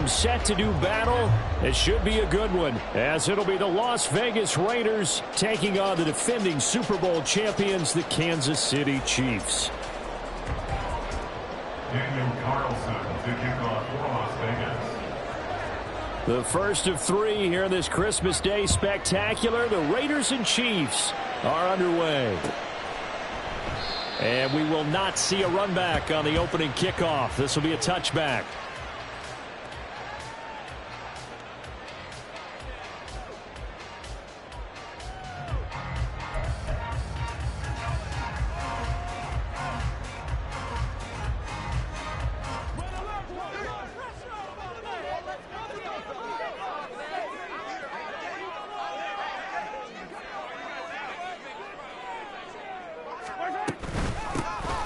set to do battle. It should be a good one, as it'll be the Las Vegas Raiders taking on the defending Super Bowl champions, the Kansas City Chiefs. Daniel Carlson to kick off for Las Vegas. The first of three here in this Christmas Day spectacular. The Raiders and Chiefs are underway. And we will not see a run back on the opening kickoff. This will be a touchback.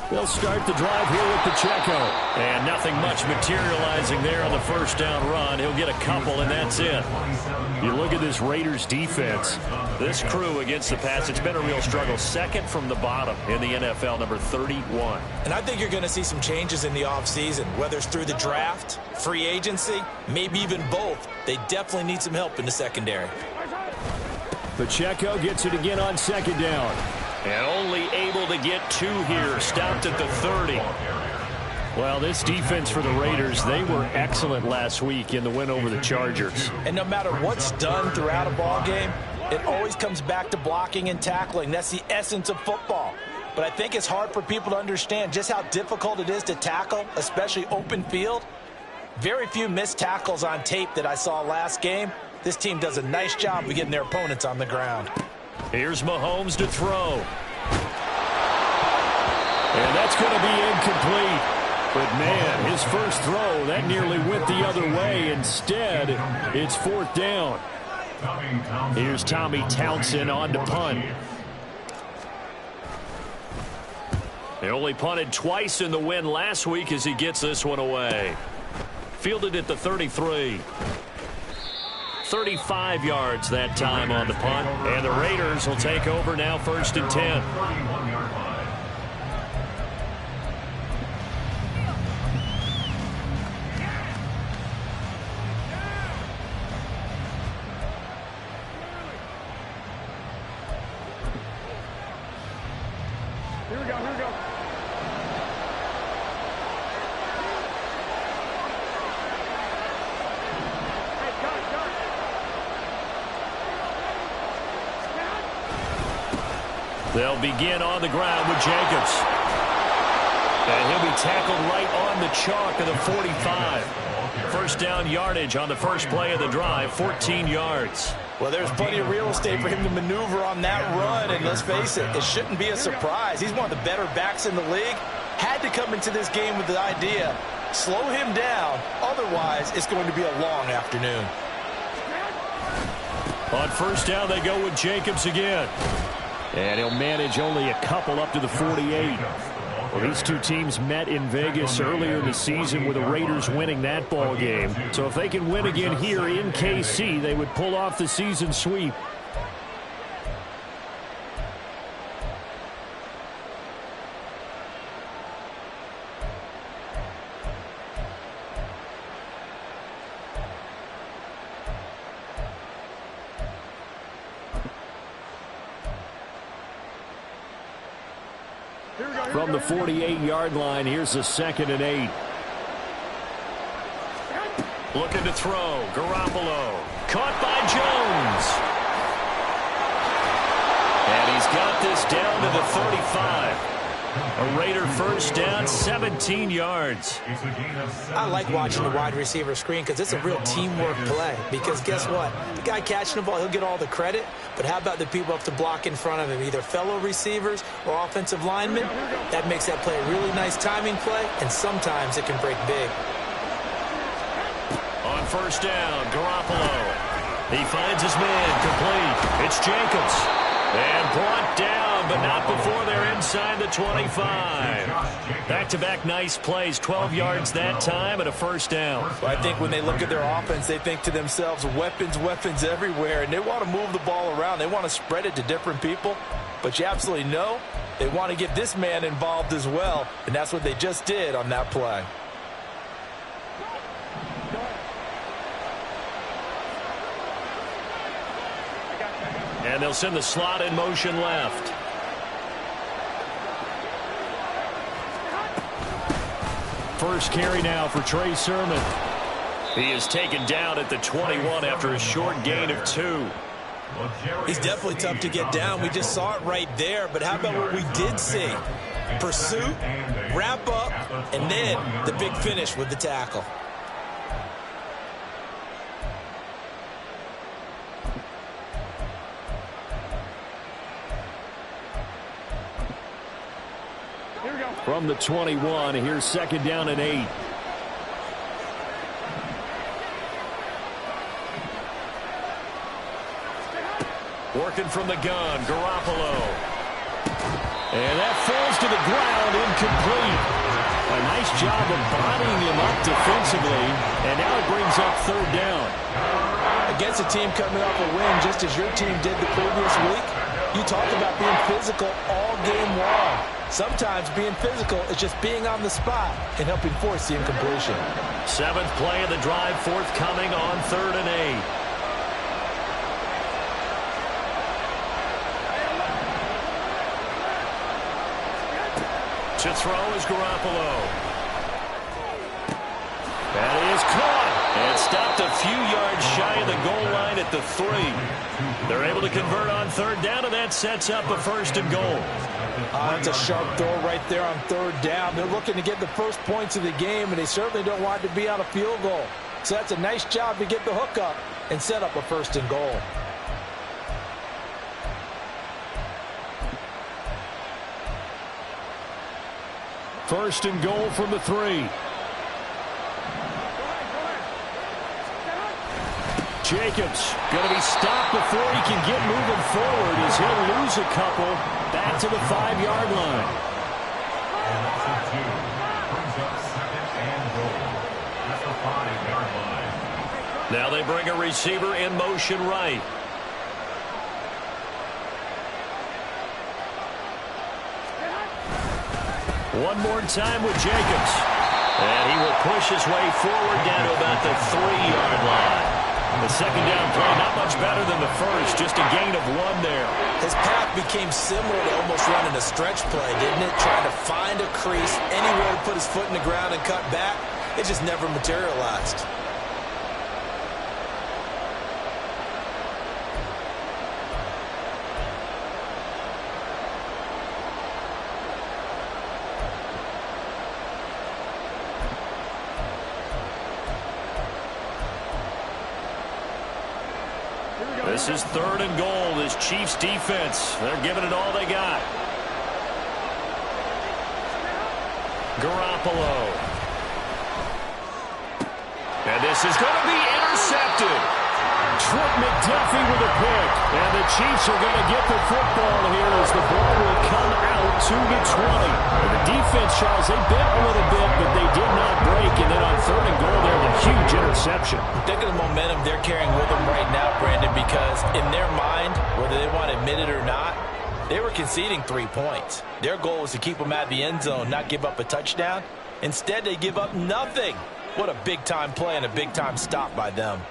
They'll start the drive here with Pacheco. And nothing much materializing there on the first down run. He'll get a couple, and that's it. You look at this Raiders defense. This crew against the pass, it's been a real struggle. Second from the bottom in the NFL, number 31. And I think you're going to see some changes in the offseason, whether it's through the draft, free agency, maybe even both. They definitely need some help in the secondary. Pacheco gets it again on second down. And only able to get two here. Stopped at the 30. Well, this defense for the Raiders, they were excellent last week in the win over the Chargers. And no matter what's done throughout a ball game, it always comes back to blocking and tackling. That's the essence of football. But I think it's hard for people to understand just how difficult it is to tackle, especially open field. Very few missed tackles on tape that I saw last game. This team does a nice job of getting their opponents on the ground. Here's Mahomes to throw. And that's going to be incomplete. But, man, his first throw, that nearly went the other way. Instead, it's fourth down. Here's Tommy Townsend on to punt. They only punted twice in the win last week as he gets this one away. Fielded at the 33. 35 yards that time on the punt. And the Raiders will take over now, first and 10. Here we go, here we go. They'll begin on the ground with Jacobs. And he'll be tackled right on the chalk of the 45. First down yardage on the first play of the drive, 14 yards. Well, there's plenty of real estate for him to maneuver on that run, and let's face it, it shouldn't be a surprise. He's one of the better backs in the league. Had to come into this game with the idea, slow him down, otherwise it's going to be a long afternoon. On first down, they go with Jacobs again. And he'll manage only a couple up to the 48. Well, these two teams met in Vegas earlier in the season with the Raiders winning that ball game. So if they can win again here in KC, they would pull off the season sweep. From the 48-yard line, here's a 2nd and 8. Looking to throw. Garoppolo. Caught by Jones. And he's got this down to the 35. A Raider first down, 17 yards. I like watching the wide receiver screen because it's a real teamwork play. Because guess what? The guy catching the ball, he'll get all the credit. But how about the people up to block in front of him, either fellow receivers or offensive linemen? That makes that play a really nice timing play, and sometimes it can break big. On first down, Garoppolo. He finds his man complete. It's Jacobs. And brought down, but not before they're inside the 25. Back-to-back nice plays, 12 yards that time and a first down. Well, I think when they look at their offense, they think to themselves, weapons, weapons everywhere, and they want to move the ball around. They want to spread it to different people. But you absolutely know they want to get this man involved as well, and that's what they just did on that play. And they'll send the slot in motion left. First carry now for Trey Sermon. He is taken down at the 21 after a short gain of 2. He's definitely tough to get down. We just saw it right there. But how about what we did see? Pursuit, wrap up, and then the big finish with the tackle. From the 21, here's second down and 8. Working from the gun, Garoppolo. And that falls to the ground, incomplete. A nice job of bodying him up defensively, and now it brings up third down. Against a team coming off a win, just as your team did the previous week, you talk about being physical all game long. Sometimes being physical is just being on the spot and helping force the incompletion. 7th play of the drive, forthcoming on 3rd and 8. To throw is Garoppolo. That is caught. And stopped a few yards shy of the goal line at the 3. They're able to convert on 3rd down, and that sets up a 1st and goal. That's a sharp throw right there on 3rd down. They're looking to get the first points of the game, and they certainly don't want to be on a field goal. So that's a nice job to get the hook up and set up a 1st and goal. First and goal from the 3. Jacobs going to be stopped before he can get moving forward as he'll lose a couple back to the 5-yard line. Now they bring a receiver in motion right. One more time with Jacobs. And he will push his way forward down to about the 3-yard line. The second down play not much better than the first, just a gain of 1 there. His path became similar to almost running a stretch play, didn't it? Trying to find a crease, anywhere to put his foot in the ground and cut back. It just never materialized. This is 3rd and goal. This Chiefs defense, they're giving it all they got. Garoppolo. And this is going to be intercepted. Trent McDuffie with a pick. And the Chiefs are going to get the football here as the ball will come out to the 20. And the defense, Charles, they bent a little bit, but they did not break. And then on 3rd and goal, there's a huge interception. Think of the momentum they're carrying with them right now, Brandon, because in their mind, whether they want to admit it or not, they were conceding 3 points. Their goal was to keep them at the end zone, not give up a touchdown. Instead, they give up nothing. What a big-time play and a big-time stop by them.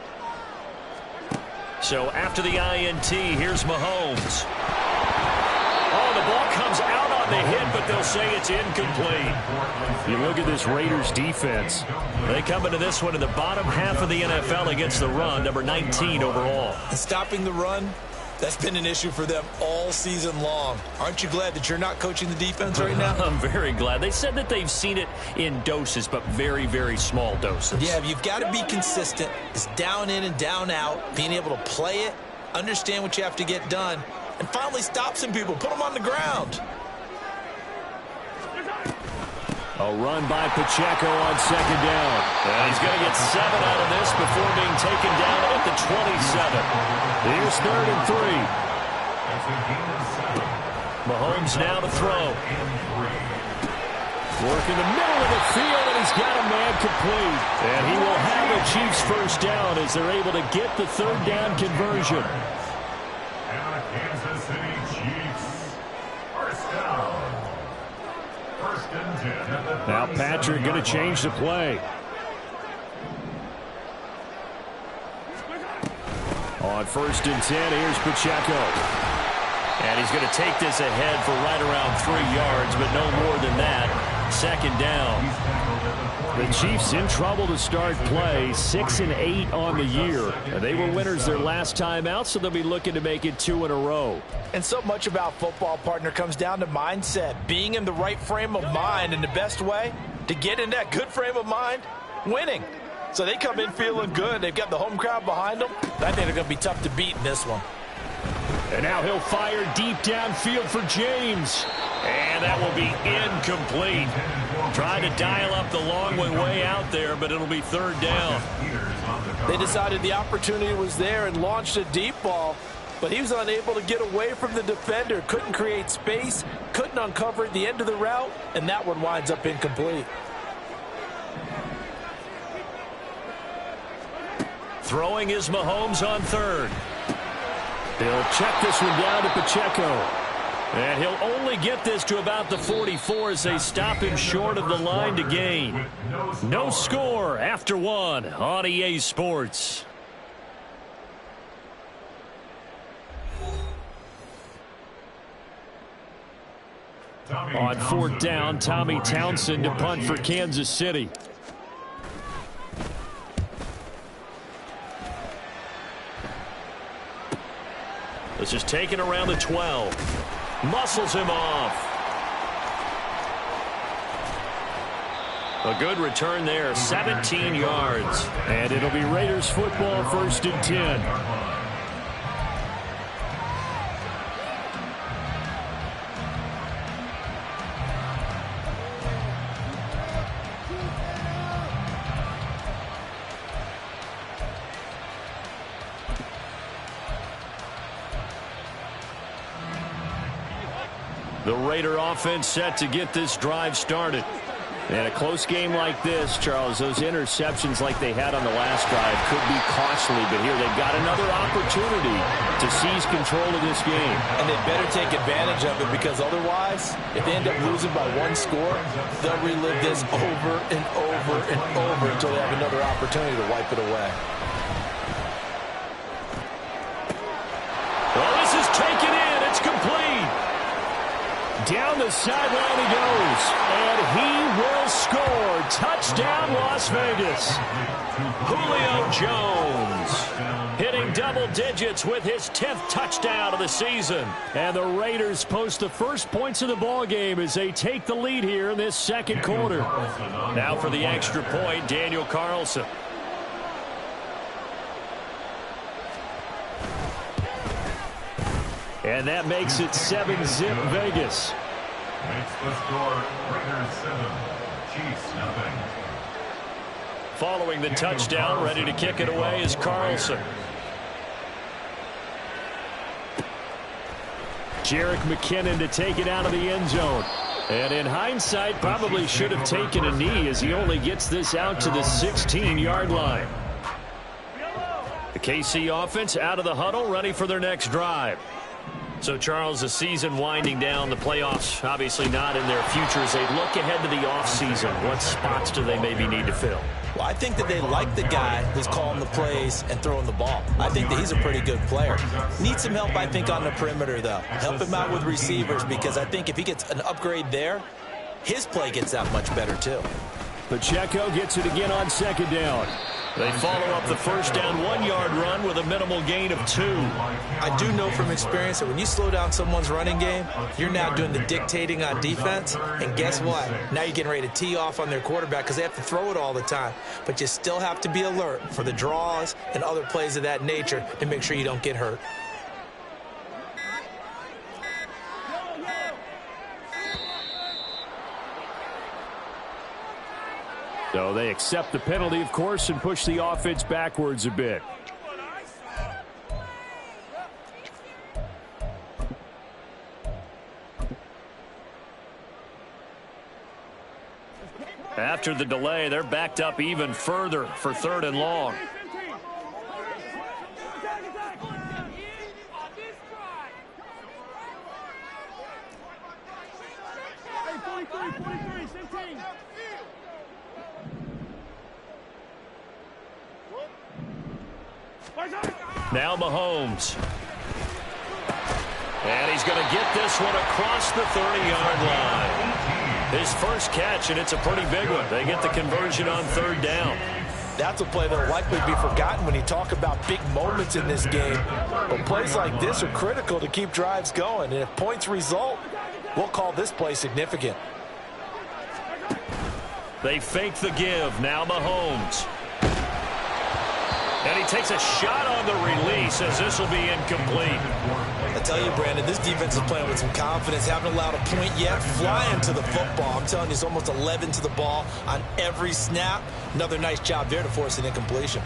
So after the INT, here's Mahomes. Oh, the ball comes out on the hit, but they'll say it's incomplete. You look at this Raiders defense. They come into this one in the bottom half of the NFL against the run, number 19 overall. And stopping the run, that's been an issue for them all season long. Aren't you glad that you're not coaching the defense right now? I'm very glad. They said that they've seen it in doses, but very, very small doses. Yeah, you've got to be consistent. It's down in and down out, being able to play it, understand what you have to get done, and finally stop some people, put them on the ground. A run by Pacheco on 2nd down. And he's going to get 7 out of this before being taken down at the 27. Here's 3rd and 3. Mahomes now to throw. Work in the middle of the field, and he's got a man complete. And he will have a Chiefs first down as they're able to get the 3rd down conversion. And the Kansas City Chiefs, first down. Now Patrick going to change the play. On 1st and 10, here's Pacheco. And he's going to take this ahead for right around 3 yards, but no more than that. 2nd down. The Chiefs in trouble to start play, 6-8 on the year. And they were winners their last time out, so they'll be looking to make it 2 in a row. And so much about football, partner, comes down to mindset. Being in the right frame of mind, and the best way to get in that good frame of mind, winning. So they come in feeling good. They've got the home crowd behind them. I think they're going to be tough to beat in this one. And now he'll fire deep downfield for James. And that will be incomplete. Trying to dial up the long way out there, but it'll be 3rd down. They decided the opportunity was there and launched a deep ball, but he was unable to get away from the defender. Couldn't create space, couldn't uncover at the end of the route, and that one winds up incomplete. Throwing is Mahomes on 3rd. He'll check this one down to Pacheco. And he'll only get this to about the 44 as they stop him short of the line to gain. No score after 1 on EA Sports. On 4th down, Tommy Townsend to punt for Kansas City. This is taken around the 12. Muscles him off. A good return there, 17 yards. And it'll be Raiders football, 1st and 10. The Raider offense set to get this drive started. And a close game like this, Charles, those interceptions like they had on the last drive could be costly. But here they've got another opportunity to seize control of this game. And they better take advantage of it, because otherwise, if they end up losing by 1 score, they'll relive this over and over and over until they have another opportunity to wipe it away. Well, this is taken in. It's complete. Down the sideline he goes, and he will score. Touchdown, Las Vegas. Julio Jones hitting double digits with his 10th touchdown of the season. And the Raiders post the first points of the ball game as they take the lead here in this 2nd quarter. Now for the extra point, Daniel Carlson. And that makes it 7-zip Vegas. Makes the score Raiders 7, Chiefs nothing. Following the touchdown, ready to kick it away is Carlson. Jerick McKinnon to take it out of the end zone. And in hindsight, probably should have taken a knee as he only gets this out to the 16-yard line. The KC offense out of the huddle, ready for their next drive. So, Charles, the season winding down, the playoffs obviously not in their future. As they look ahead to the offseason, what spots do they maybe need to fill? Well, I think that they like the guy who's calling the plays and throwing the ball. I think that he's a pretty good player. Needs some help, I think, on the perimeter, though. Help him out with receivers, because I think if he gets an upgrade there, his play gets that much better, too. Pacheco gets it again on 2nd down. They follow up the first down 1-yard run with a minimal gain of 2. I do know from experience that when you slow down someone's running game, you're now doing the dictating on defense. And guess what? Now you're getting ready to tee off on their quarterback because they have to throw it all the time. But you still have to be alert for the draws and other plays of that nature to make sure you don't get hurt. So they accept the penalty, of course, and push the offense backwards a bit. After the delay, they're backed up even further for 3rd and long. Now Mahomes. And he's going to get this one across the 30-yard line. His first catch, and it's a pretty big one. They get the conversion on third down. That's a play that will likely be forgotten when you talk about big moments in this game. But plays like this are critical to keep drives going. And if points result, we'll call this play significant. They fake the give. Now Mahomes. And he takes a shot on the release as this will be incomplete. I tell you, Brandon, this defense is playing with some confidence. Haven't allowed a point yet. Flying to the football. I'm telling you, it's almost 11 to the ball on every snap. Another nice job there to force an incompletion.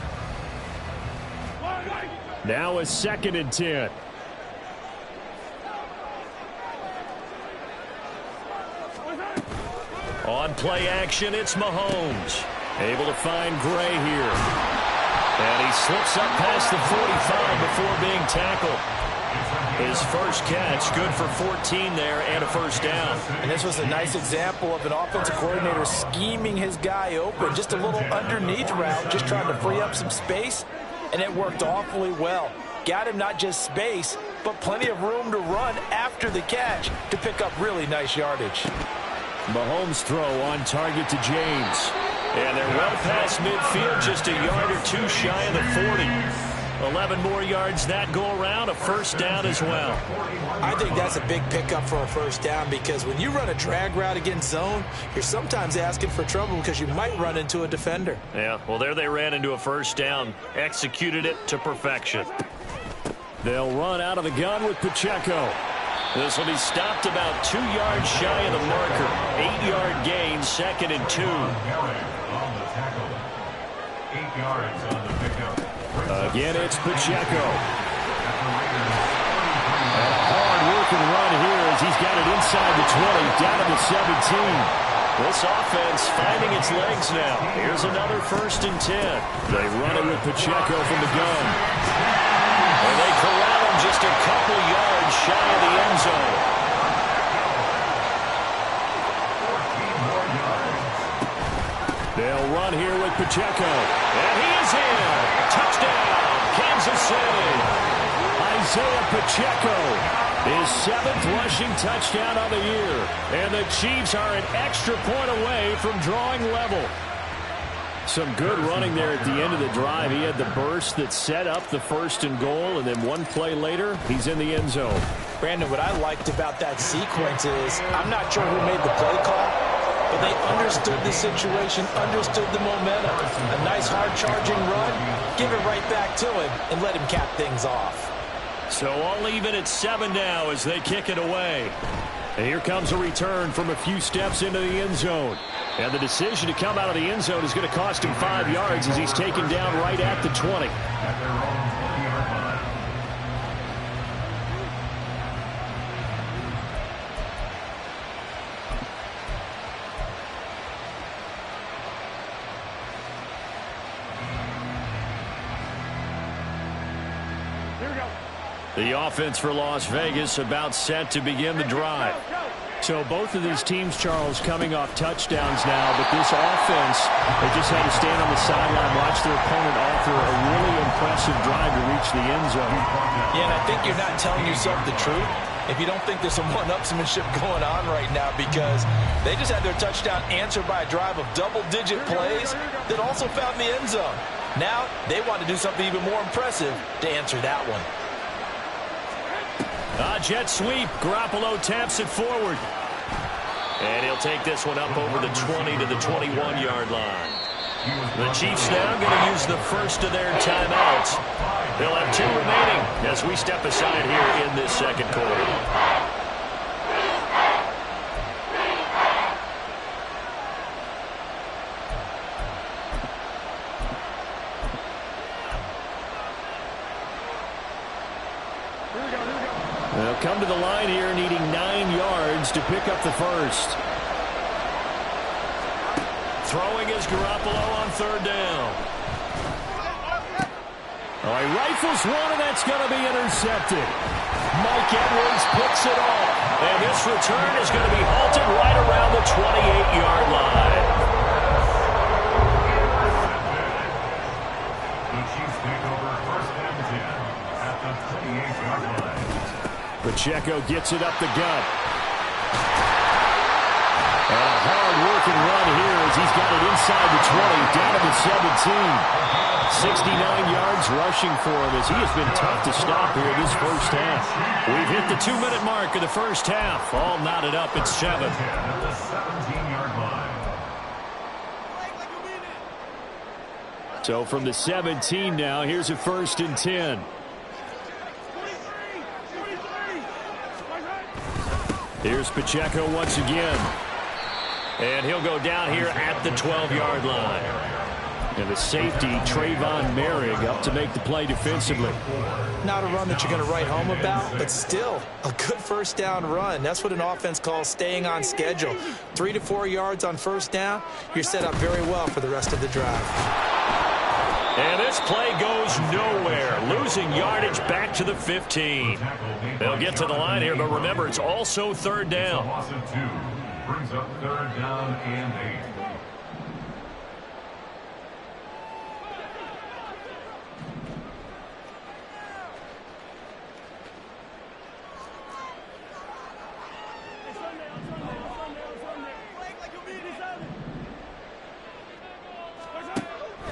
Now a 2nd and 10. On play action, it's Mahomes. Able to find Gray here. And he slips up past the 45 before being tackled. His first catch, good for 14 there and a first down. And this was a nice example of an offensive coordinator scheming his guy open. Just a little underneath route, just trying to free up some space, and it worked awfully well. Got him not just space, but plenty of room to run after the catch to pick up really nice yardage. Mahomes' throw on target to James. And they're well past midfield, just a yard or two shy of the 40. 11 more yards that go around, a first down as well. I think that's a big pickup for a first down because when you run a drag route against zone, you're sometimes asking for trouble because you might run into a defender. Yeah, well, there they ran into a first down, executed it to perfection. They'll run out of the gun with Pacheco. This will be stopped about 2 yards shy of the marker. 8-yard gain, 2nd and 2. On the tackle. 8 yards on the pickup. Again, it's Pacheco. And a hard-working run here as he's got it inside the 20, down to the 17. This offense finding its legs now. Here's another 1st and 10. They run it with Pacheco from the gun. And they corral him just a couple yards shy of the end zone. They'll run here with Pacheco. And he is in. Touchdown, Kansas City. Isaiah Pacheco, his 7th rushing touchdown of the year. And the Chiefs are an extra point away from drawing level. Some good running there at the end of the drive. He had the burst that set up the 1st and goal, and then one play later, he's in the end zone. Brandon, what I liked about that sequence is I'm not sure who made the play call, but they understood the situation, understood the momentum. A nice hard-charging run, give it right back to him, and let him cap things off. So all even at 7 now as they kick it away. And here comes a return from a few steps into the end zone. And the decision to come out of the end zone is going to cost him 5 yards as he's taken down right at the 20. The offense for Las Vegas about set to begin the drive. So both of these teams, Charles, coming off touchdowns now, but this offense, they just had to stand on the sideline, watch their opponent offer a really impressive drive to reach the end zone. Yeah, and I think you're not telling yourself the truth if you don't think there's some one-upsmanship going on right now, because they just had their touchdown answered by a drive of double-digit plays that also found the end zone. Now they want to do something even more impressive to answer that one. Jet sweep. Garoppolo taps it forward. And he'll take this one up over the 20 to the 21-yard line. The Chiefs now going to use the first of their timeouts. They'll have 2 remaining as we step aside here in this second quarter. They'll come to the line here needing 9 yards to pick up the first. Throwing is Garoppolo on 3rd down. Oh, he rifles one, and that's going to be intercepted. Mike Edwards picks it off. And this return is going to be halted right around the 28-yard line. Chiefs take over 1st and 10 at the 28-yard line. Pacheco gets it up the gut. And a hard-working run here as he's got it inside the 20, down to the 17. 69 yards rushing for him as he has been tough to stop here this first half. We've hit the 2-minute mark of the first half. All knotted up at 7. At the 17-yard line. So from the 17 now, here's a 1st and 10. Here's Pacheco once again. And he'll go down here at the 12-yard line. And the safety, Trayvon Merrick, up to make the play defensively. Not a run that you're going to write home about, but still a good first down run. That's what an offense calls staying on schedule. 3 to 4 yards on first down. You're set up very well for the rest of the drive. And this play goes nowhere. Losing yardage back to the 15. They'll get to the line here, but remember, it's also 3rd down. Loss of 2 brings up 3rd down and 8.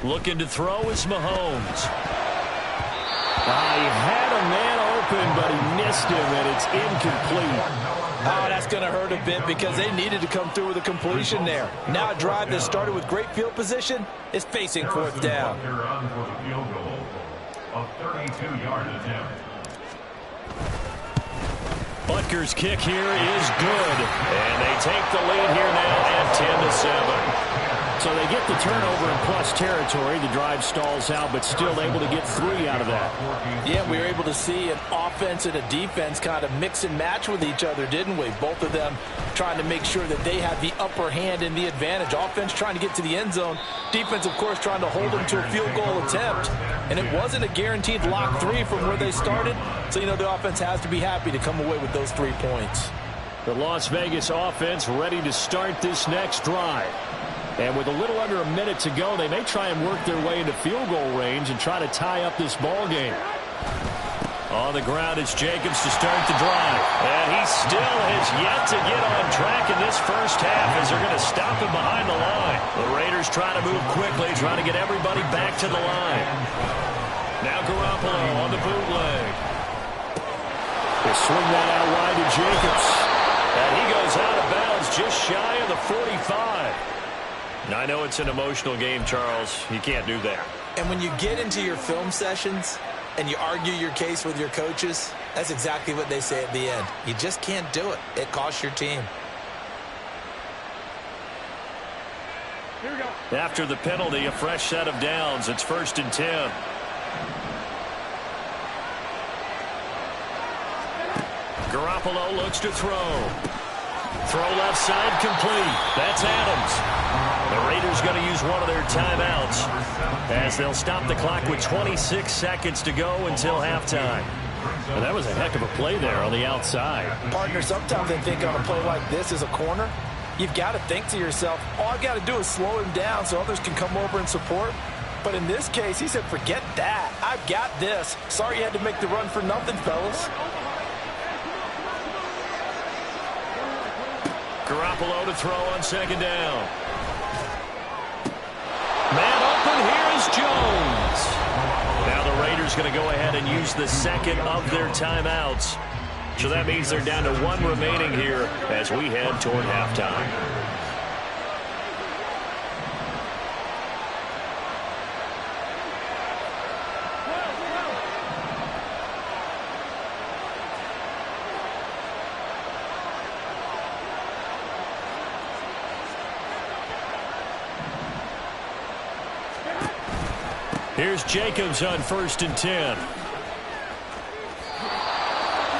Looking to throw is Mahomes. He had a man open, but he missed him, and it's incomplete. Oh, that's going to hurt a bit because they needed to come through with a completion there. Now a drive that started with great field position is facing 4th down. Run for the field goal. A 32-yard attempt. Butker's kick here is good, and they take the lead here now at 10-7. So they get the turnover in plus territory. The drive stalls out, but still able to get 3 out of that. Yeah, we were able to see an offense and a defense kind of mix and match with each other, didn't we? Both of them trying to make sure that they have the upper hand and the advantage. Offense trying to get to the end zone. Defense, of course, trying to hold them to a field goal attempt. And it wasn't a guaranteed lock 3 from where they started. So, you know, the offense has to be happy to come away with those 3 points. The Las Vegas offense ready to start this next drive. And with a little under a minute to go, they may try and work their way into field goal range and try to tie up this ball game. On the ground is Jacobs to start the drive. And he still has yet to get on track in this first half as they're going to stop him behind the line. The Raiders trying to move quickly, trying to get everybody back to the line. Now Garoppolo on the bootleg. They swing that out wide to Jacobs. And he goes out of bounds just shy of the 45. Now, I know it's an emotional game, Charles. You can't do that. And when you get into your film sessions and you argue your case with your coaches, that's exactly what they say at the end. You just can't do it. It costs your team. Here we go. After the penalty, a fresh set of downs. It's 1st and 10. Garoppolo looks to throw. Throw left side complete. That's Adams. The Raiders going to use one of their timeouts as they'll stop the clock with 26 seconds to go until halftime. Well, that was a heck of a play there on the outside. Partner, sometimes I think on a play like this as a corner, you've got to think to yourself, all I've got to do is slow him down so others can come over and support. But in this case, he said, forget that. I've got this. Sorry you had to make the run for nothing, fellas. Garoppolo to throw on 2nd down. Man open, here is Jones. Now the Raiders going to go ahead and use the second of their timeouts. So that means they're down to 1 remaining here as we head toward halftime. Here's Jacobs on 1st and 10.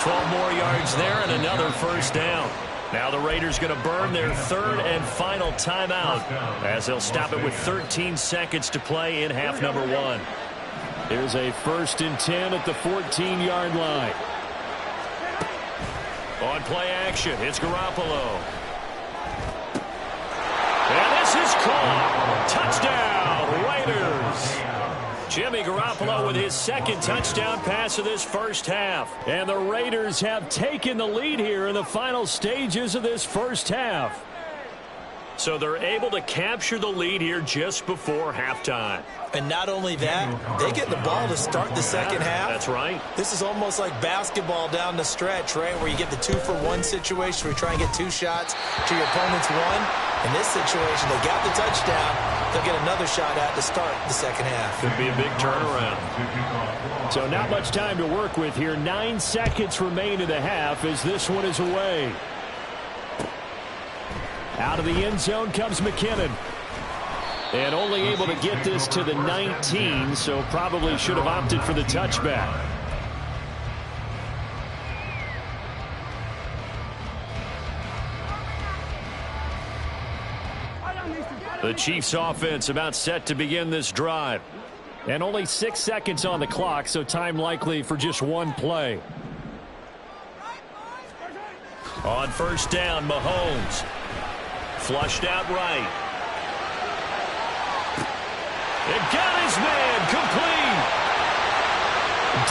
12 more yards there and another first down. Now the Raiders going to burn their 3rd and final timeout as they'll stop it with 13 seconds to play in half number 1. Here's a 1st and 10 at the 14-yard line. On play action, it's Garoppolo. And this is caught. Touchdown, Raiders. Jimmy Garoppolo with his second touchdown pass of this first half. And the Raiders have taken the lead here in the final stages of this first half. So they're able to capture the lead here just before halftime. And not only that, they get the ball to start the second half. That's right. This is almost like basketball down the stretch, right, where you get the 2-for-1 situation where you try and get 2 shots to your opponent's 1. In this situation, they got the touchdown. They'll get another shot at to start the second half. Could be a big turnaround. So not much time to work with here. 9 seconds remain in the half as this one is away. Out of the end zone comes McKinnon. And only able to get this to the 19, so probably should have opted for the touchback. The Chiefs offense about set to begin this drive. And only 6 seconds on the clock, so time likely for just one play. On first down, Mahomes. Flushed out right. It got his man complete.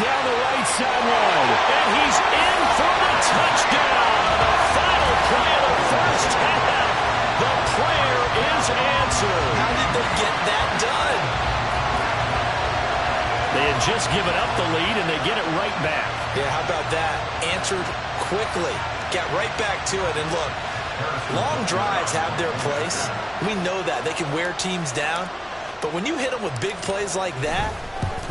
Down the right sideline. And he's in for the touchdown. The final play of the first half. The prayer is answered. How did they get that done? They had just given up the lead, and they get it right back. Yeah, how about that? Answered quickly. Got right back to it. And look, long drives have their place. We know that. They can wear teams down. But when you hit them with big plays like that,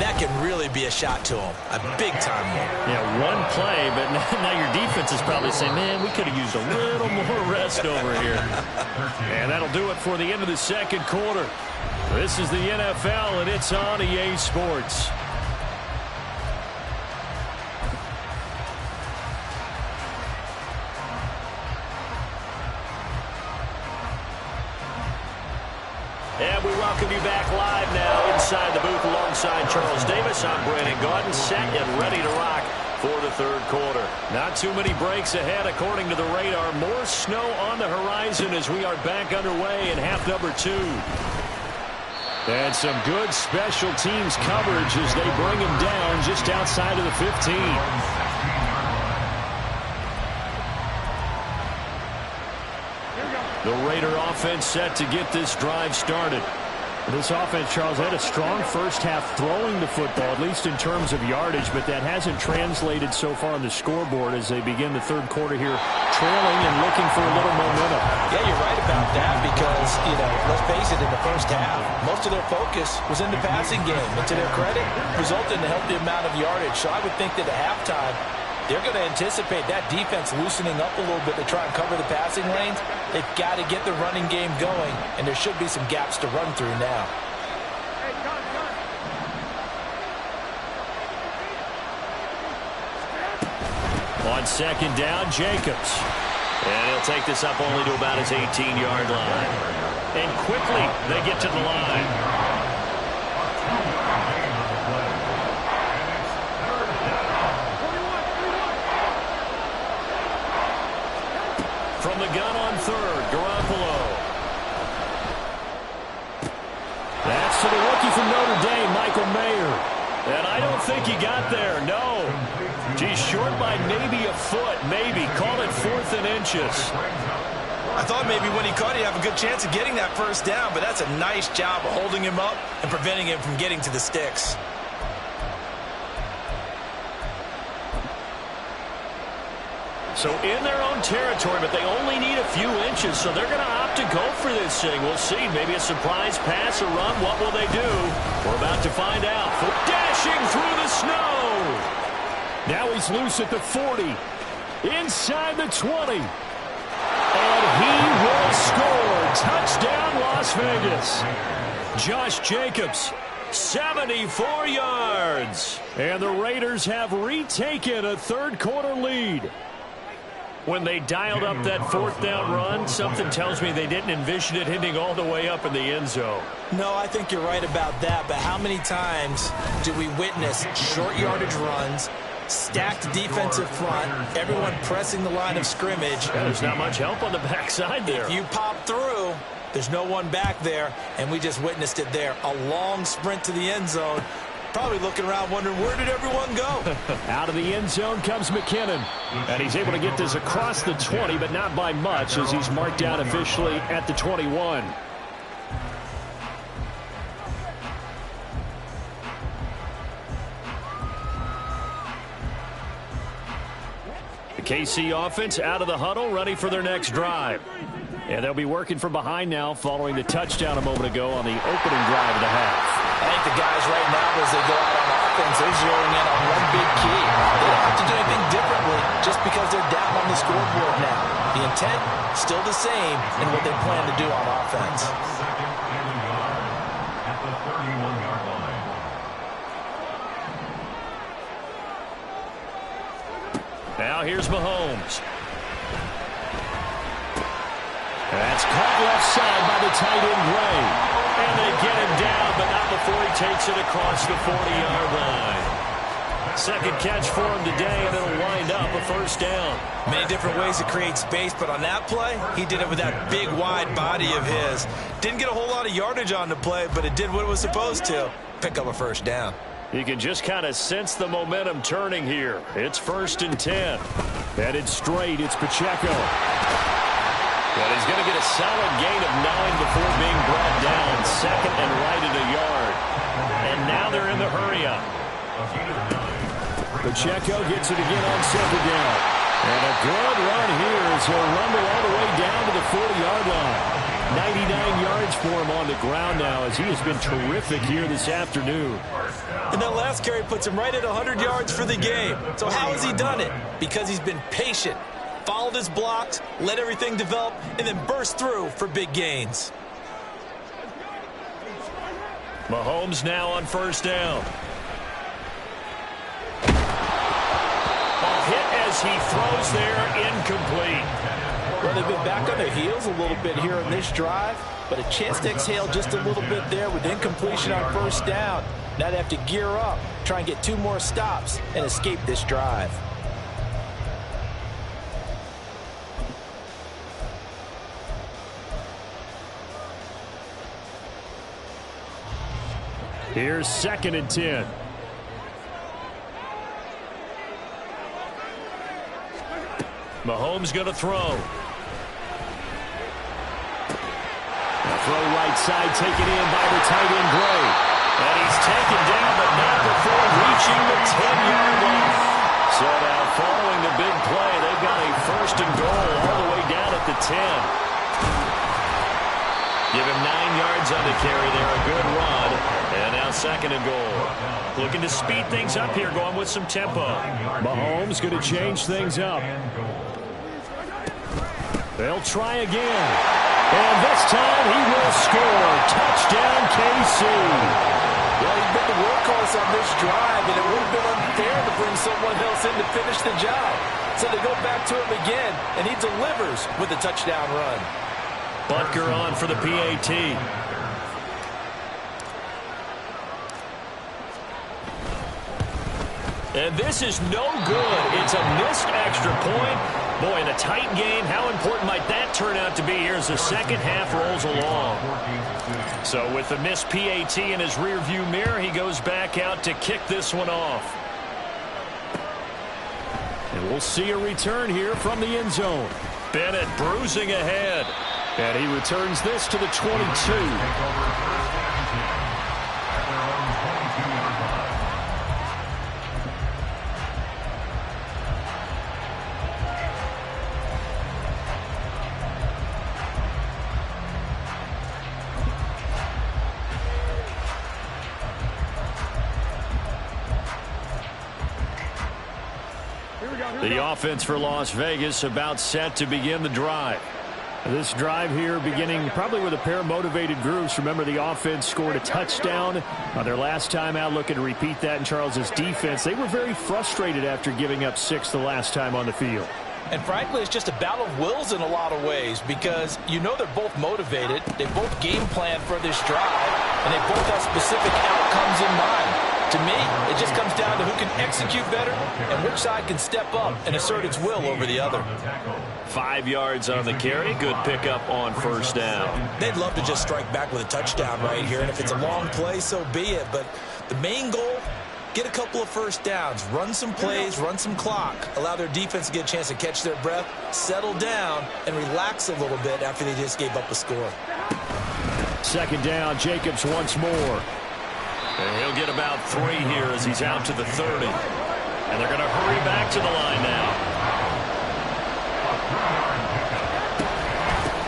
that can really be a shot to them. A big-time one. Yeah, one play, but now your defense is probably saying, man, we could have used a little more rest over here. And that'll do it for the end of the second quarter. This is the NFL, and it's on EA Sports. And we welcome you back live now inside the booth alongside Charles Davis. I'm Brandon Gaudin, set and ready to rock for the third quarter. Not too many breaks ahead according to the radar. More snow on the horizon as we are back underway in half number 2. And some good special teams coverage as they bring him down just outside of the 15. The Raider offense set to get this drive started. This offense, Charles, had a strong first half throwing the football, at least in terms of yardage, but that hasn't translated so far on the scoreboard as they begin the third quarter here, trailing and looking for a little momentum. Yeah, you're right about that because, let's face it, in the first half, most of their focus was in the passing game. And to their credit, resulted in a healthy amount of yardage. So I would think that at halftime, they're going to anticipate that defense loosening up a little bit to try and cover the passing lanes. They've got to get the running game going, and there should be some gaps to run through now. On second down, Jacobs. And he'll take this up only to about his 18-yard line. And quickly, they get to the line. From the gun on third, Garoppolo. That's to the rookie from Notre Dame, Michael Mayer. And I don't think he got there, no. He's short by maybe a foot, maybe. Call it 4th and inches. I thought maybe when he caught it, he'd have a good chance of getting that first down, but that's a nice job of holding him up and preventing him from getting to the sticks. So in their own territory, but they only need a few inches, so they're going to opt to go for this thing. We'll see. Maybe a surprise pass or run. What will they do? We're about to find out. Dashing through the snow. Now he's loose at the 40. Inside the 20. And he will score. Touchdown, Las Vegas. Josh Jacobs, 74 yards. And the Raiders have retaken a third quarter lead. When they dialed up that 4th down run, something tells me they didn't envision it hitting all the way up in the end zone. No, I think you're right about that, but how many times do we witness short yardage runs, stacked defensive front, everyone pressing the line of scrimmage? Yeah, there's not much help on the backside there. If you pop through, There's no one back there, and we just witnessed it there. A long sprint to the end zone. Probably looking around wondering, where did everyone go? Out of the end zone comes McKinnon. And he's able to get this across the 20, but not by much, as he's marked down officially at the 21. The KC offense out of the huddle, ready for their next drive. And they'll be working from behind now following the touchdown a moment ago on the opening drive of the half. I think the guys right now, as they go out on offense, they're zeroing in on one big key. They don't have to do anything differently just because they're down on the scoreboard now. The intent, still the same in what they plan to do on offense. Second and goal at the 31-yard line. Now here's Mahomes. That's caught left side by the tight end, Gray. And they get him down, but not before he takes it across the 40-yard line. Second catch for him today, and it'll wind up a first down. Many different ways to create space, but on that play, he did it with that big, wide body of his. Didn't get a whole lot of yardage on the play, but it did what it was supposed to. Pick up a first down. You can just kind of sense the momentum turning here. It's 1st and 10. Headed straight, it's Pacheco. But he's going to get a solid gain of 9 before being brought down. Second and right at a yard. And now they're in the hurry-up. Pacheco gets it again on 2nd down. And a good run here as he'll rumble all the way down to the 40-yard line. 99 yards for him on the ground now as he has been terrific here this afternoon. And that last carry puts him right at 100 yards for the game. So how has he done it? Because he's been patient. Followed his blocks, let everything develop, and then burst through for big gains. Mahomes now on 1st down. A hit as he throws there, incomplete. Well, they've been back on their heels a little bit here in this drive, but a chance to exhale just a little bit there with incompletion on 1st down. Now they have to gear up, try and get 2 more stops, and escape this drive. Here's 2nd and 10. Mahomes going to throw. The throw right side taken in by the tight end, Gray. And he's taken down, but not before reaching the 10-yard line. So now following the big play, they've got a 1st and goal all the way down at the 10. Give him 9 yards on the carry there, a good run. And now 2nd and goal. Looking to speed things up here, going with some tempo. Mahomes going to change things up. They'll try again. And this time he will score. Touchdown, KC. Well, he's been the workhorse on this drive, and it would have been unfair to bring someone else in to finish the job. So they go back to him again, and he delivers with a touchdown run. Butker on for the PAT. And this is no good. It's a missed extra point. Boy, in a tight game, how important might that turn out to be here as the second half rolls along? So with the missed PAT in his rearview mirror, he goes back out to kick this one off. And we'll see a return here from the end zone. Bennett bruising ahead. And he returns this to the 22. The offense for Las Vegas about set to begin the drive. This drive here beginning probably with a pair of motivated groups. Remember, the offense scored a touchdown on their last time out, looking to repeat that in Charles's defense. They were very frustrated after giving up 6 the last time on the field. And frankly, it's just a battle of wills in a lot of ways because you know they're both motivated. They both game plan for this drive, and they both have specific outcomes in mind. To me, it just comes down to who can execute better and which side can step up and assert its will over the other. 5 yards on the carry. Good pickup on first down. They'd love to just strike back with a touchdown right here, and if it's a long play, so be it. But the main goal, get a couple of first downs, run some plays, run some clock, allow their defense to get a chance to catch their breath, settle down, and relax a little bit after they just gave up a score. Second down, Jacobs once more. And he'll get about 3 here as he's out to the 30. And they're going to hurry back to the line now.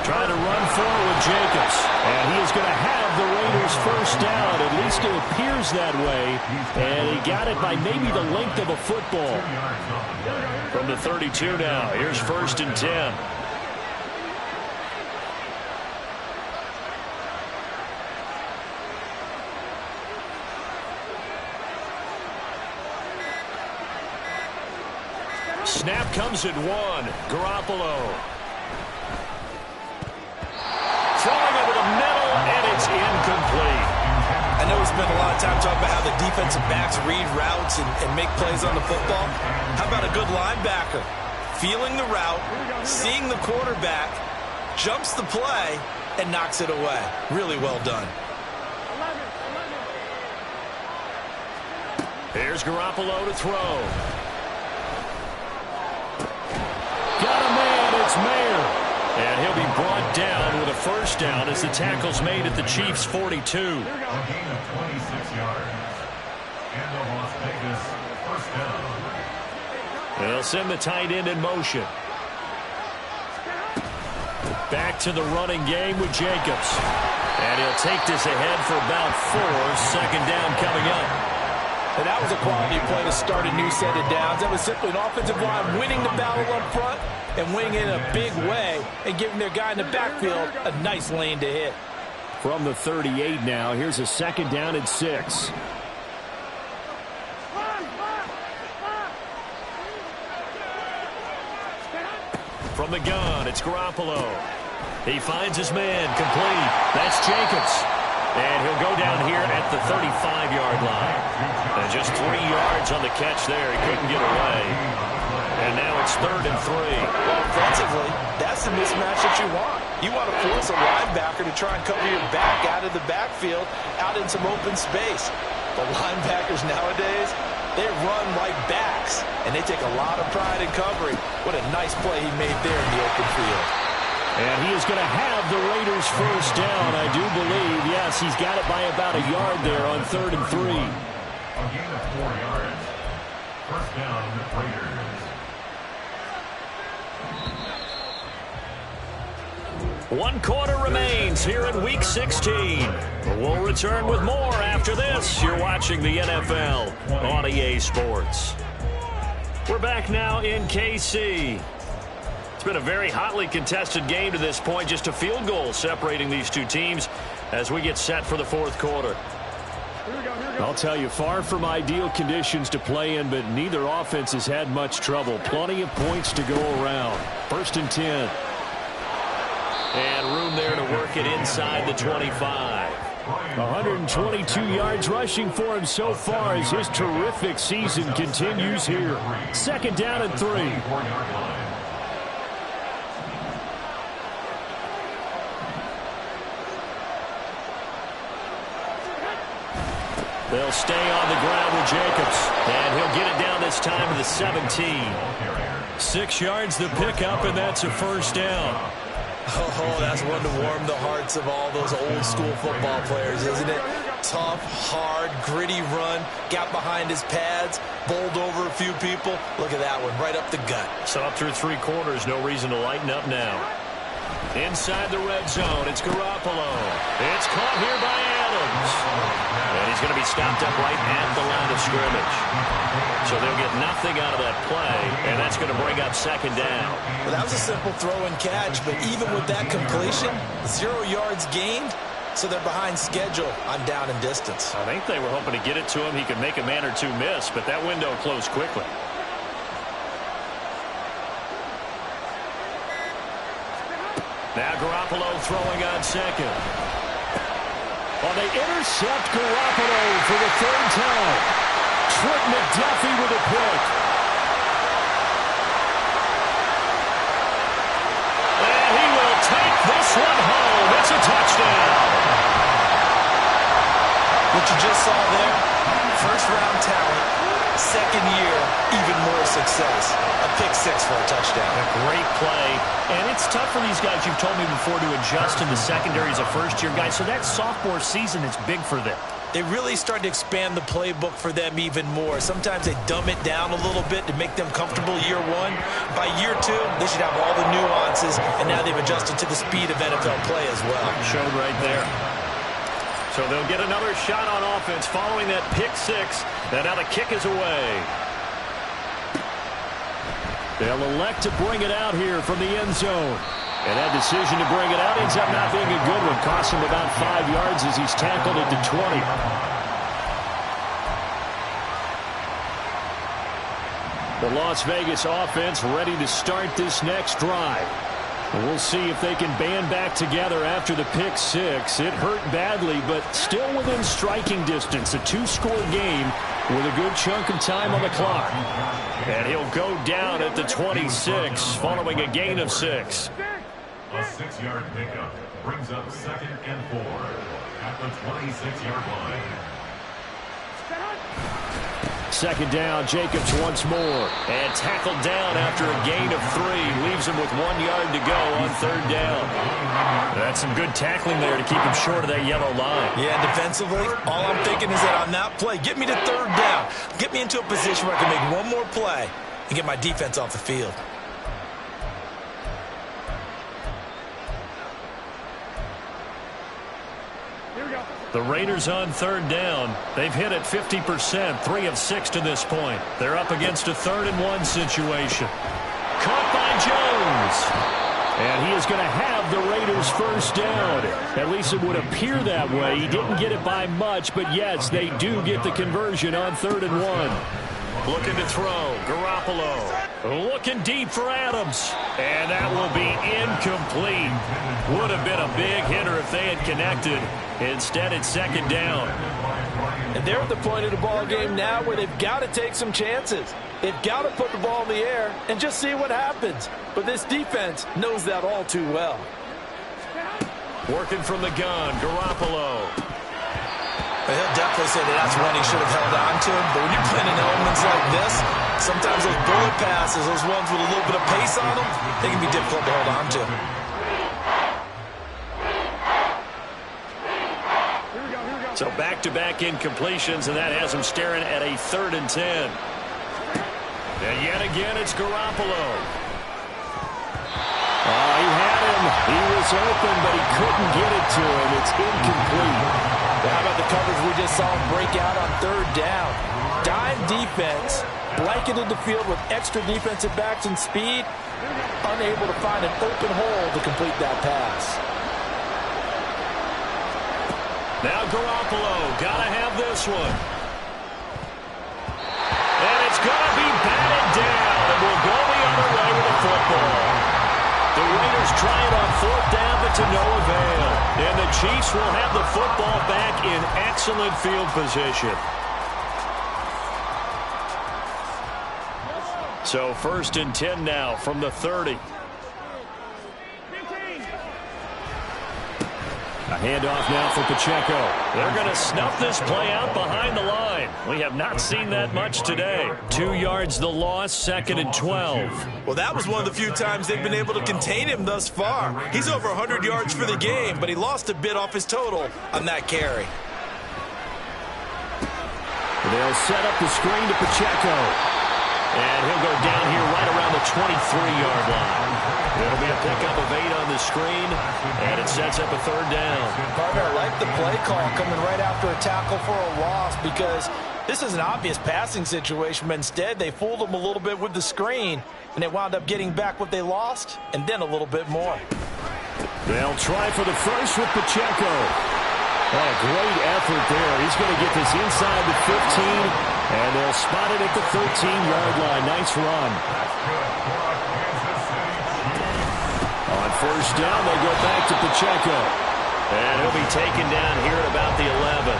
Trying to run forward, Jacobs. And he is going to have the Raiders first down. At least it appears that way. And he got it by maybe the length of a football. From the 32 now, here's 1st and 10. Snap comes at 1. Garoppolo. Throwing over the middle, and it's incomplete. I know we spent a lot of time talking about how the defensive backs read routes and make plays on the football. How about a good linebacker? Feeling the route, seeing the quarterback, jumps the play, and knocks it away. Really well done. Here's Garoppolo to throw. Got a man, it's Mayer. And he'll be brought down with a first down as the tackle's made at the Chiefs' 42. A gain of 26 yards. And the Las Vegas first down. They'll send the tight end in motion. Back to the running game with Jacobs. And he'll take this ahead for about 4. Second down coming up. And that was a quality play to start a new set of downs. That was simply an offensive line winning the battle up front and winning in a big way and giving their guy in the backfield a nice lane to hit. From the 38 now, here's a second down and 6. From the gun, it's Garoppolo. He finds his man, complete. That's Jacobs. And he'll go down here at the 35-yard line. And just 3 yards on the catch there. He couldn't get away. And now it's 3rd and 3. Well, offensively, that's the mismatch that you want. You want to force a linebacker to try and cover your back out of the backfield, out in some open space. The linebackers nowadays, they run like backs, and they take a lot of pride in covering. What a nice play he made there in the open field. And he is going to have the Raiders first down, I do believe. Yes, he's got it by about a yard there on 3rd and 3. A gain of 4 yards. First down, Raiders. 1 quarter remains here in Week 16. We'll return with more after this. You're watching the NFL on EA Sports. We're back now in KC. It's been a very hotly contested game to this point. Just a field goal separating these two teams as we get set for the 4th quarter. I'll tell you, far from ideal conditions to play in, but neither offense has had much trouble. Plenty of points to go around. 1st and 10. And room there to work it inside the 25. 122 yards rushing for him so far as his terrific season continues here. 2nd down and 3. They'll stay on the ground with Jacobs. And he'll get it down this time to the 17. 6 yards the pickup, and that's a first down. Oh, that's one to warm the hearts of all those old school football players, isn't it? Tough, hard, gritty run, got behind his pads, bowled over a few people. Look at that one, right up the gut. So up through 3 quarters, no reason to lighten up now. Inside the red zone, it's Garoppolo. It's caught here by Adams. And he's going to be stopped up right at the line of scrimmage. So they'll get nothing out of that play, and that's going to bring up 2nd down. Well, that was a simple throw and catch, but even with that completion, 0 yards gained, so they're behind schedule on down and distance. I think they were hoping to get it to him. He could make a man or two miss, but that window closed quickly. Now Garoppolo throwing on 2nd. Well, they intercept Garoppolo for the 3rd time. Trent McDuffie with a pick. what you just saw there? First-round talent, second year, even more success. A pick six for a touchdown. A great play. And it's tough for these guys, you've told me before, to adjust in the secondary as a first-year guy. So that sophomore season is big for them. They really start to expand the playbook for them even more. Sometimes they dumb it down a little bit to make them comfortable year one. By year two, they should have all the nuances, and now they've adjusted to the speed of NFL play as well. Showed right there. So they'll get another shot on offense following that pick six. And now the kick is away. They'll elect to bring it out here from the end zone. And that decision to bring it out ends up not being a good one. Costs him about 5 yards as he's tackled at the 20. The Las Vegas offense ready to start this next drive. And we'll see if they can band back together after the pick six. It hurt badly, but still within striking distance. A two-score game with a good chunk of time on the clock. And he'll go down at the 26 following a gain of 6. A 6-yard pickup brings up 2nd and 4 at the 26-yard line. Second down, Jacobs once more. And tackled down after a gain of 3. Leaves him with 1 yard to go on 3rd down. That's some good tackling there to keep him short of that yellow line. Yeah, defensively, all I'm thinking is that on that play, get me to 3rd down. Get me into a position where I can make one more play and get my defense off the field. The Raiders on 3rd down. They've hit it 50%, 3 of 6 to this point. They're up against a 3rd and 1 situation. Caught by Jones. And he is going to have the Raiders first down. At least it would appear that way. He didn't get it by much, but yes, they do get the conversion on 3rd and 1. Looking to throw. Garoppolo. Looking deep for Adams. And that will be incomplete. Would have been a big hitter if they had connected. Instead, it's 2nd down. And they're at the point of the ball game now where they've got to take some chances. They've got to put the ball in the air and just see what happens. But this defense knows that all too well. Working from the gun, Garoppolo. But he'll definitely say that that's one he should have held on to. But when you're playing in elements like this, sometimes those bullet passes, those ones with a little bit of pace on them, they can be difficult to hold on to. So back-to-back incompletions, and that has him staring at a 3rd and 10. And yet again, it's Garoppolo. He had him. He was open, but he couldn't get it to him. It's incomplete. How about the coverage we just saw him break out on 3rd down? Dime defense, blanketed the field with extra defensive backs and speed, unable to find an open hole to complete that pass. Now Garoppolo, gotta have this one. And it's gonna be batted down, and we'll go the other way with the football. The Raiders try it on 4th down, but to no avail. And the Chiefs will have the football back in excellent field position. So 1st and 10 now from the 30. A handoff now for Pacheco. They're going to snuff this play out behind the line. We have not seen that much today. 2 yards the loss, 2nd and 12. Well, that was one of the few times they've been able to contain him thus far. He's over 100 yards for the game, but he lost a bit off his total on that carry. They'll set up the screen to Pacheco. And he'll go down here right around the 23-yard line. It'll be a pickup of 8 on the screen, and it sets up a 3rd down. Partner, I like the play call coming right after a tackle for a loss because this is an obvious passing situation, but instead they fooled them a little bit with the screen, and they wound up getting back what they lost, and then a little bit more. They'll try for the first with Pacheco. Oh, a great effort there. He's going to get this inside the 15, and they'll spot it at the 13-yard line. Nice run. On 1st down, they go back to Pacheco. And he'll be taken down here at about the 11.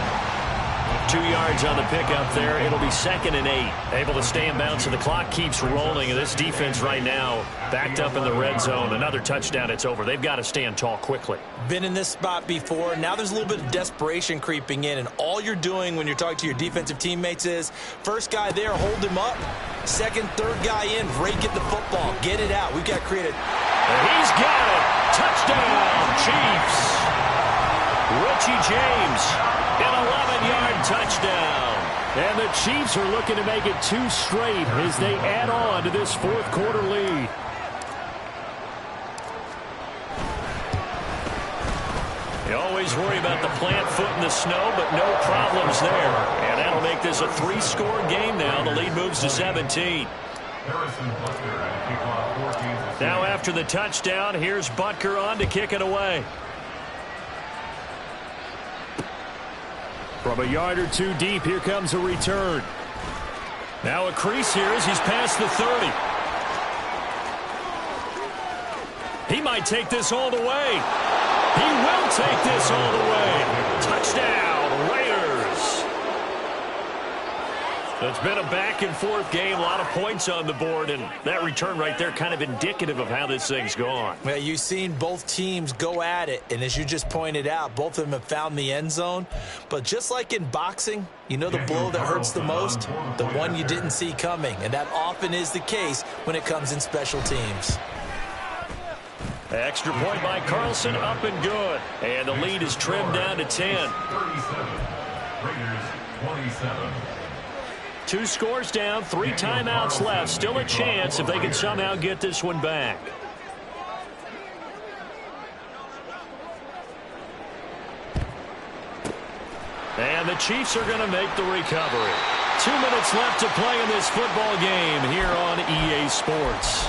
2 yards on the pickup there. It'll be 2nd and 8. Able to stay in bounds, so the clock keeps rolling. And this defense right now backed up in the red zone. Another touchdown, it's over. They've got to stand tall quickly. Been in this spot before. Now there's a little bit of desperation creeping in. And all you're doing when you're talking to your defensive teammates is, first guy there, hold him up. Second, third guy in, rake at the football. Get it out. We've got to create a... And he's got it. Touchdown, Chiefs. Richie James, an 11-yard touchdown. And the Chiefs are looking to make it 2 straight as they add on to this fourth quarter lead. You always worry about the plant foot in the snow, but no problems there. And that'll make this a 3-score game now. The lead moves to 17. Now after the touchdown, here's Butker on to kick it away. From a yard or 2 deep, here comes a return. Now a crease here as he's past the 30. He might take this all the way. He will take this all the way. Touchdown, Raiders. It's been a back-and-forth game, a lot of points on the board, and that return right there kind of indicative of how this thing's gone. Well, you've seen both teams go at it, and as you just pointed out, both of them have found the end zone. But just like in boxing, you know the blow that hurts the most? The one you didn't see coming, and that often is the case when it comes in special teams. Extra point by Carlson, up and good. And the lead is trimmed down to 10. 37. Raiders 27. 2 scores down, 3 timeouts left. Still a chance if they can somehow get this one back. And the Chiefs are going to make the recovery. 2 minutes left to play in this football game here on EA Sports.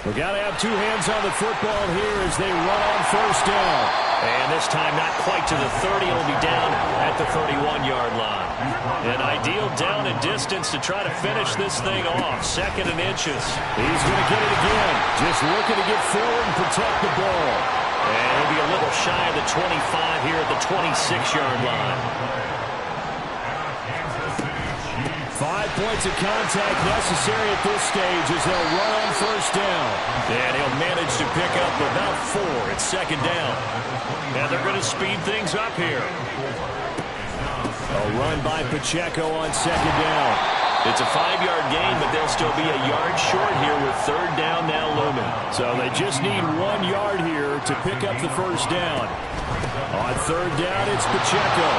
We got to have 2 hands on the football here as they run on first down. And this time not quite to the 30. It'll be down at the 31-yard line. An ideal down and distance to try to finish this thing off. 2nd and inches. He's going to get it again. Just looking to get forward and protect the ball. And he'll be a little shy of the 25 here at the 26-yard line. 5 points of contact necessary at this stage as they'll run on first down. And he'll manage to pick up about 4. It's 2nd down. And they're going to speed things up here. A run by Pacheco on 2nd down. It's a 5-yard gain, but they'll still be a yard short here with 3rd down now looming. So they just need 1 yard here to pick up the first down. On 3rd down, it's Pacheco.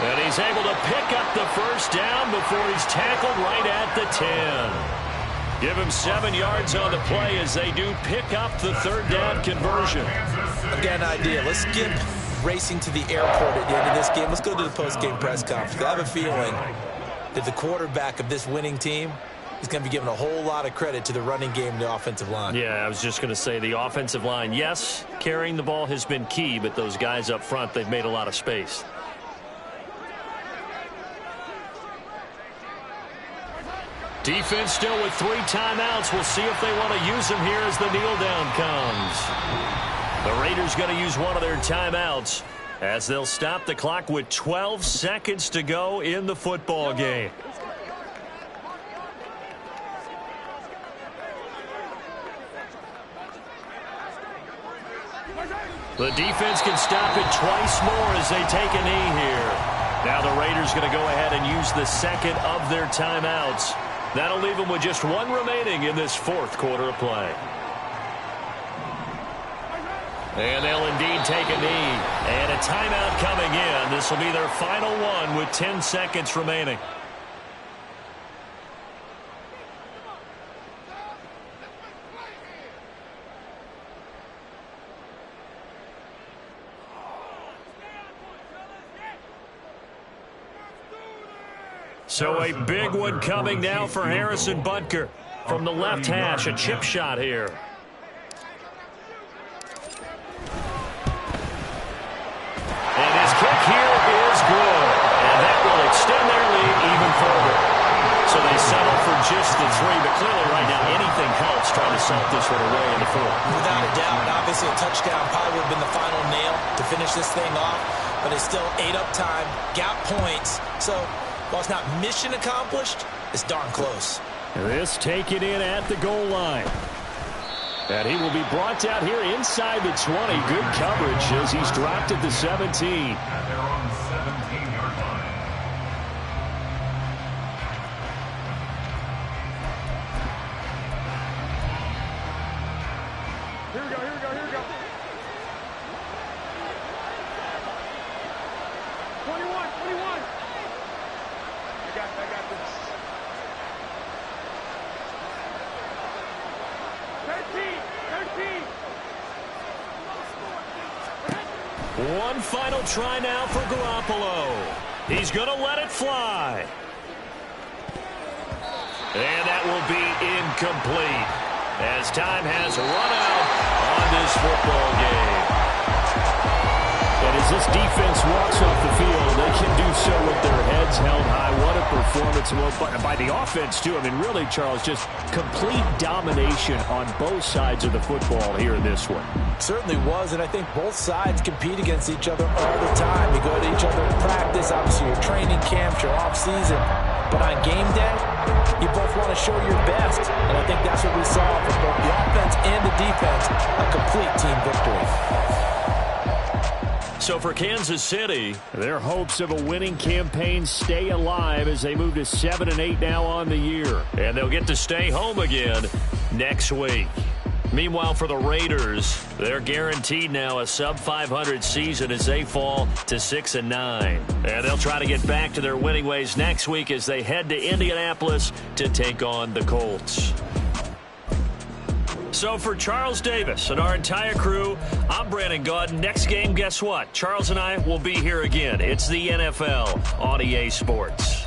And he's able to pick up the first down before he's tackled right at the 10. Give him 7 yards on the play as they do pick up the 3rd down conversion. I've got an idea. Let's skip racing to the airport at the end of this game. Let's go to the post-game press conference. I have a feeling that the quarterback of this winning team is going to be giving a whole lot of credit to the running game and the offensive line. Yeah, I was just going to say the offensive line, yes, carrying the ball has been key, but those guys up front, they've made a lot of space. Defense still with 3 timeouts. We'll see if they want to use them here as the kneel down comes. The Raiders going to use one of their timeouts as they'll stop the clock with 12 seconds to go in the football game. The defense can stop it twice more as they take a knee here. Now the Raiders going to go ahead and use the 2nd of their timeouts. That'll leave them with just 1 remaining in this 4th quarter of play. And they'll indeed take a knee. And a timeout coming in. This will be their final one with 10 seconds remaining. So a big one coming now for Harrison Butker. From the left hash, a chip shot here. And his kick here is good. And that will extend their lead even further. So they settle just the 3, but clearly right now anything helps trying to salt this one away in the 4th. Without a doubt, and obviously a touchdown probably would have been the final nail to finish this thing off, but it's still ate up time, got points, so while it's not mission accomplished, it's darn close. This taken in at the goal line. And he will be brought down here inside the 20. Good coverage as he's dropped at the 17. And they're on the 17-yard line. Here we go. 21. I got this. 13. One final try now for Garoppolo. He's going to let it fly. And that will be incomplete as time has run out on this football game. And as this defense walks off the field, they can do so with their heads held high. What a performance by the offense, too. I mean, really, Charles, just complete domination on both sides of the football here in this one. Certainly was, and I think both sides compete against each other all the time. You go to each other in practice, obviously your training camps, your off-season. But on game day, you both want to show your best. And I think that's what we saw from both the offense and the defense, a complete team victory. So for Kansas City, their hopes of a winning campaign stay alive as they move to 7-8 now on the year. And they'll get to stay home again next week. Meanwhile, for the Raiders, they're guaranteed now a sub-500 season as they fall to 6-9. And they'll try to get back to their winning ways next week as they head to Indianapolis to take on the Colts. So for Charles Davis and our entire crew, I'm Brandon Gaudin. Next game, guess what? Charles and I will be here again. It's the NFL on EA Sports.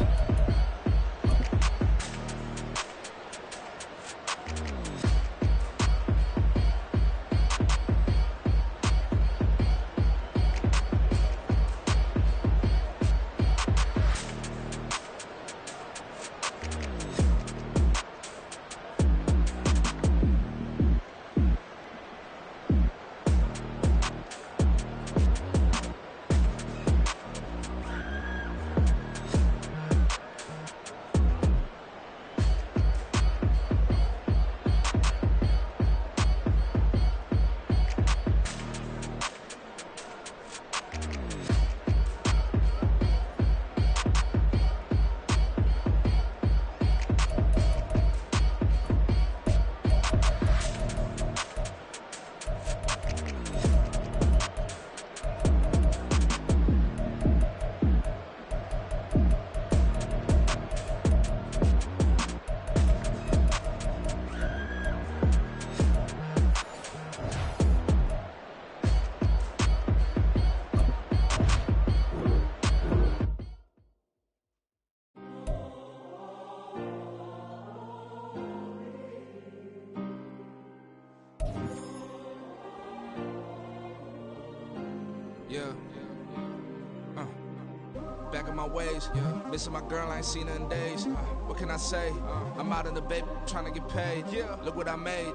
Back in my ways, missing my girl, I ain't seen her in days. What can I say? I'm out in the baby, trying to get paid. Look what I made.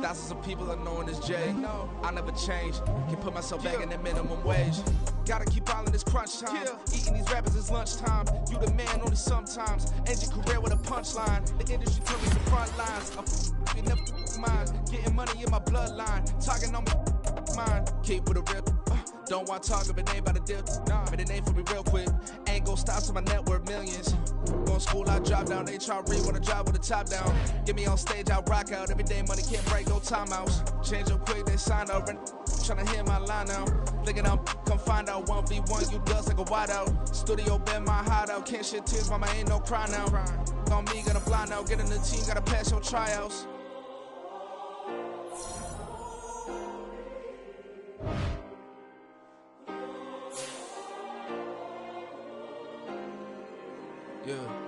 Thousands of people are knowing this Jay. I never change. Can put myself back in that minimum wage. Gotta keep all in this crunch time. Eating these rappers is lunchtime. You the man only sometimes. End your career with a punchline. The industry took me to front lines. I'm never mine. Getting money in my bloodline. Talking on my mind. Keep with a real. Don't want to talk if it ain't about a deal. But it ain't for me real quick. Ain't gon' stop till my net worth millions. Going school, I drop down. HRE wanna drive with the top down. Get me on stage, I rock out. Every day money can't break, no timeouts. Change up quick, they sign up. Tryna hear my line now. Thinking I'm come find out 1v1, you dust like a wideout. Studio been my hideout. Can't shed tears, mama ain't no cry now. On me, gonna blind out. Get in the team, gotta pass your tryouts. Yeah.